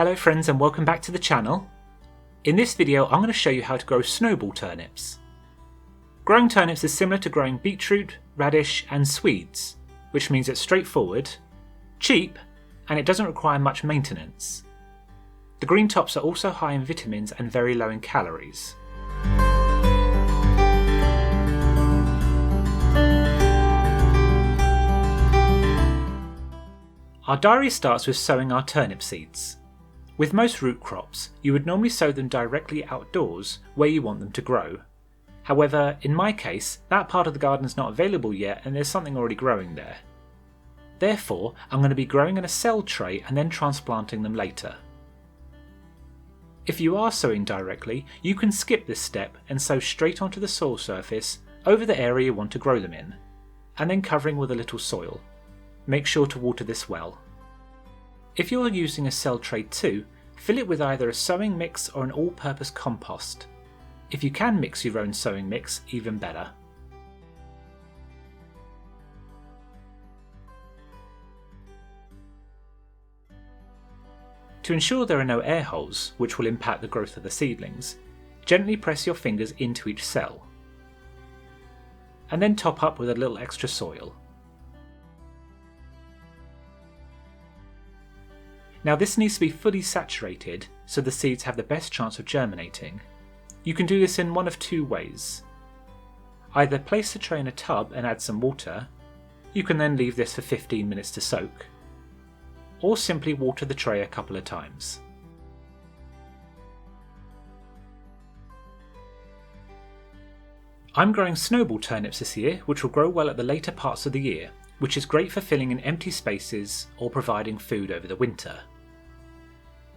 Hello friends and welcome back to the channel. In this video I'm going to show you how to grow snowball turnips. Growing turnips is similar to growing beetroot, radish and swedes, which means it's straightforward, cheap and it doesn't require much maintenance. The green tops are also high in vitamins and very low in calories. Our diary starts with sowing our turnip seeds. With most root crops, you would normally sow them directly outdoors where you want them to grow. However, in my case, that part of the garden is not available yet and there's something already growing there. Therefore, I'm going to be growing in a cell tray and then transplanting them later. If you are sowing directly, you can skip this step and sow straight onto the soil surface over the area you want to grow them in, and then covering with a little soil. Make sure to water this well. If you're using a cell tray too, fill it with either a sowing mix or an all-purpose compost. If you can mix your own sowing mix, even better. To ensure there are no air holes, which will impact the growth of the seedlings, gently press your fingers into each cell. And then top up with a little extra soil. Now this needs to be fully saturated so the seeds have the best chance of germinating. You can do this in one of two ways. Either place the tray in a tub and add some water, you can then leave this for 15 minutes to soak, or simply water the tray a couple of times. I'm growing snowball turnips this year, which will grow well at the later parts of the year, which is great for filling in empty spaces or providing food over the winter.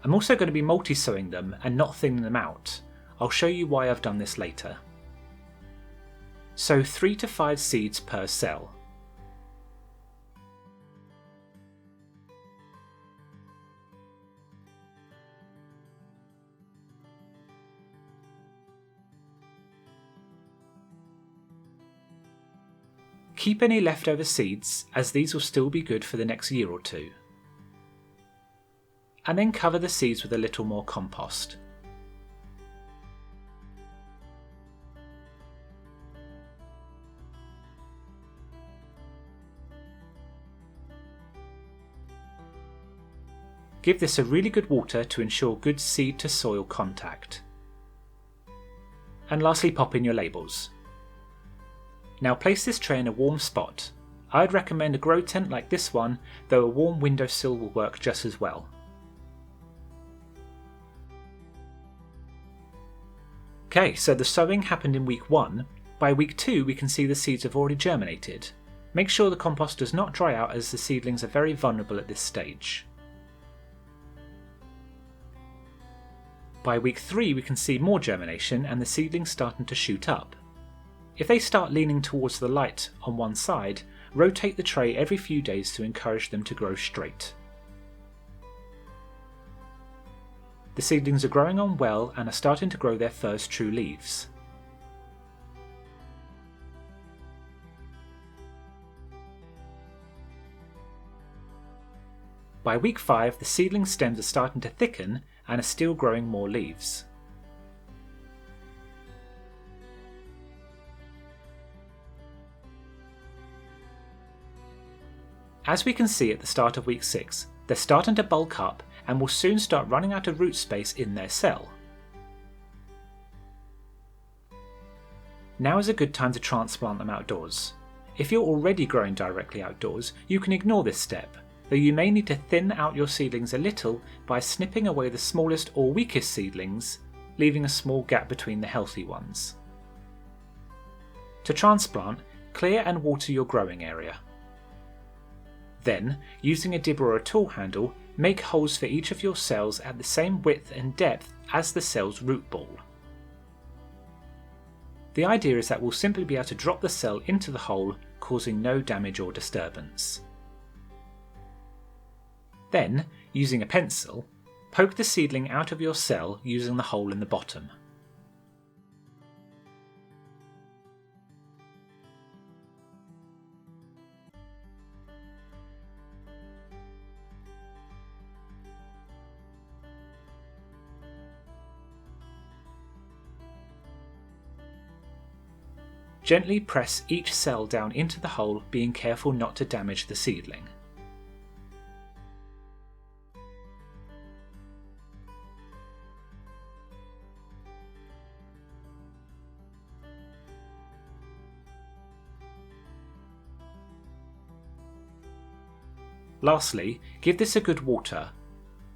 I'm also going to be multi-sowing them and not thinning them out. I'll show you why I've done this later. Sow 3 to 5 seeds per cell. Keep any leftover seeds, as these will still be good for the next year or two. And then cover the seeds with a little more compost. Give this a really good water to ensure good seed to soil contact. And lastly, pop in your labels. Now place this tray in a warm spot. I'd recommend a grow tent like this one, though a warm windowsill will work just as well. Okay, so the sowing happened in week 1. By week 2 we can see the seeds have already germinated. Make sure the compost does not dry out, as the seedlings are very vulnerable at this stage. By week 3 we can see more germination and the seedlings starting to shoot up. If they start leaning towards the light on one side, rotate the tray every few days to encourage them to grow straight. The seedlings are growing on well and are starting to grow their first true leaves. By week 5 the seedling stems are starting to thicken and are still growing more leaves. As we can see at the start of week 6, they're starting to bulk up and will soon start running out of root space in their cell. Now is a good time to transplant them outdoors. If you're already growing directly outdoors, you can ignore this step, though you may need to thin out your seedlings a little by snipping away the smallest or weakest seedlings, leaving a small gap between the healthy ones. To transplant, clear and water your growing area. Then, using a dibber or a tool handle, make holes for each of your cells at the same width and depth as the cell's root ball. The idea is that we'll simply be able to drop the cell into the hole, causing no damage or disturbance. Then, using a pencil, poke the seedling out of your cell using the hole in the bottom. Gently press each cell down into the hole, being careful not to damage the seedling. Lastly, give this a good water.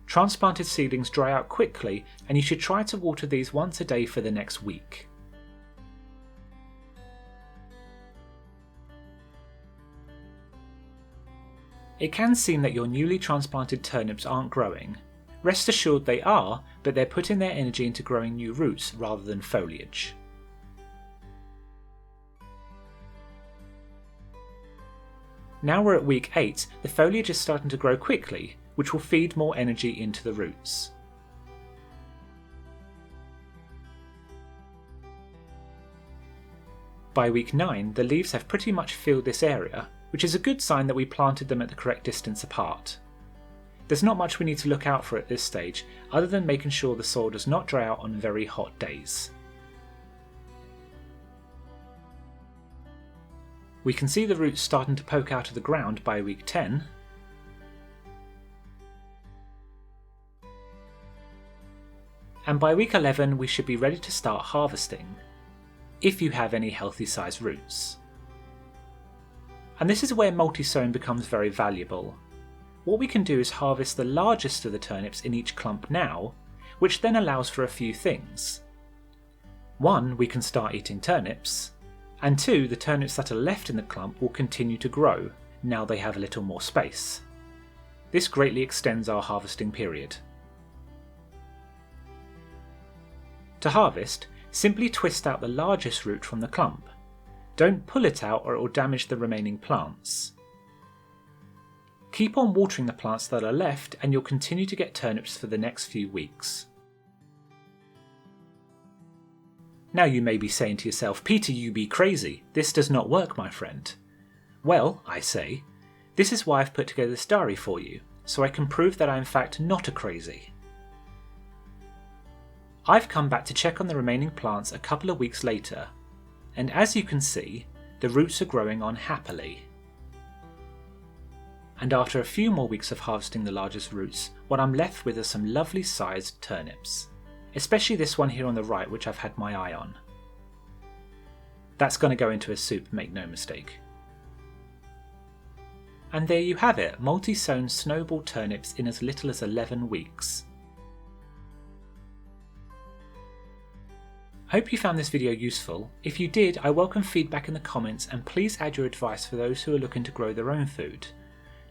Transplanted seedlings dry out quickly, and you should try to water these once a day for the next week. It can seem that your newly transplanted turnips aren't growing. Rest assured they are, but they're putting their energy into growing new roots rather than foliage. Now we're at week 8, the foliage is starting to grow quickly, which will feed more energy into the roots. By week 9, the leaves have pretty much filled this area, which is a good sign that we planted them at the correct distance apart. There's not much we need to look out for at this stage, other than making sure the soil does not dry out on very hot days. We can see the roots starting to poke out of the ground by week 10. And by week 11 we should be ready to start harvesting, if you have any healthy sized roots. And this is where multisowing becomes very valuable. What we can do is harvest the largest of the turnips in each clump now, which then allows for a few things. 1, we can start eating turnips, and 2, the turnips that are left in the clump will continue to grow, now they have a little more space. This greatly extends our harvesting period. To harvest, simply twist out the largest root from the clump. Don't pull it out or it will damage the remaining plants. Keep on watering the plants that are left and you'll continue to get turnips for the next few weeks. Now you may be saying to yourself, Peter, you be crazy, this does not work, my friend. Well, I say, this is why I've put together this diary for you, so I can prove that I'm in fact not a crazy. I've come back to check on the remaining plants a couple of weeks later, and as you can see, the roots are growing on happily. And after a few more weeks of harvesting the largest roots, what I'm left with are some lovely sized turnips, especially this one here on the right which I've had my eye on. That's going to go into a soup, make no mistake. And there you have it, multi-sown snowball turnips in as little as 11 weeks. I hope you found this video useful. If you did, I welcome feedback in the comments and please add your advice for those who are looking to grow their own food.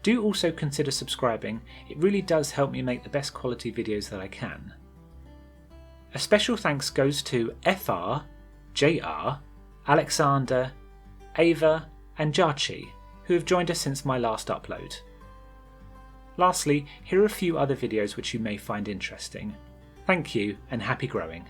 Do also consider subscribing, it really does help me make the best quality videos that I can. A special thanks goes to FR, JR, Alexander, Ava and Jarchi, who have joined us since my last upload. Lastly, here are a few other videos which you may find interesting. Thank you and happy growing.